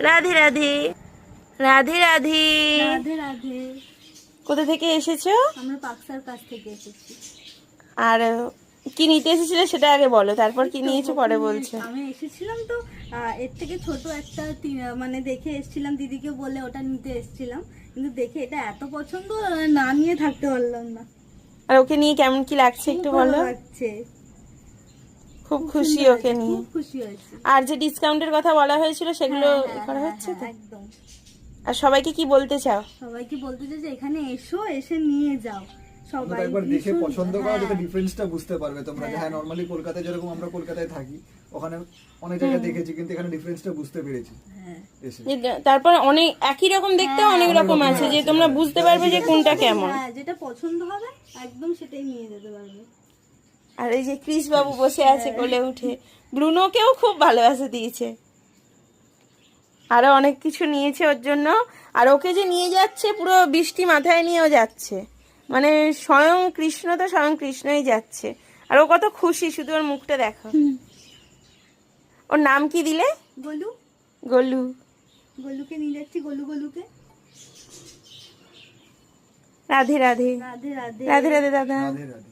রাধে রাধে। রাধে রাধে। রাধে রাধে। কোথা থেকে এসেছো? আমরা পাকসার কাছ থেকে এসেছি। আর কি নিতে এসেছিলে সেটা আগে বলো, তারপর কি নিয়েছো পরে বলছো। আমি এসেছিলাম তো এর থেকে ছোট একটা মানে দেখে এসেছিলাম, দিদিকে বলে ওটা নিতে এসেছিলাম, কিন্তু দেখে এটা এত পছন্দ না নিয়ে থাকতে পারলাম না। আর ওকে নিয়ে কেমন কি লাগছে একটু বলো। লাগছে, খুব খুশি ওকে নিয়ে। খুব খুশি হয়েছে। আর যে ডিসকাউন্টের কথা বলা হয়েছিল সেগুলো করা হচ্ছে তো? একদম। আর সবাইকে কি বলতে চাও? সবাইকে বলতে চাই যে এখানে এসো, এসে নিয়ে যাও। সবাই একবার দেখে পছন্দ করা যাতে ডিফারেন্সটা বুঝতে পারবে তোমরা। হ্যাঁ, নরমালি কলকাতায় যেরকম আমরা কলকাতায় থাকি, ওখানে অনেক জায়গায় দেখেছি, কিন্তু এখানে ডিফারেন্সটা বুঝতে পেরেছি। তারপর অনেক একই রকম দেখতে অনেক রকম আছে, যে তোমরা বুঝতে পারবে যে কোনটা কেমন। যেটা পছন্দ হবে একদম সেটাই নিয়ে যেতে পারবে। আর এই যে ক্রিস বাবু বসে আছে কোলে উঠে, ব্রুনোকেও খুব ভালোবাসা দিয়েছে। আরো অনেক কিছু নিয়েছে ওর জন্য। আর ওকে যে নিয়ে যাচ্ছে পুরো বৃষ্টি মাথায় নিয়েও যাচ্ছে, মানে স্বয়ং কৃষ্ণ তো স্বয়ং কৃষ্ণই যাচ্ছে। আর ও কত খুশি, শুধু ওর মুখটা দেখো। ওর নাম কি দিলে? গোলু। গোলু। গোলুকে নিয়ে যাচ্ছি, গোলুকে। রাধে রাধে। রাধে রাধে। রাধে রাধে দাদা। রাধে রাধে।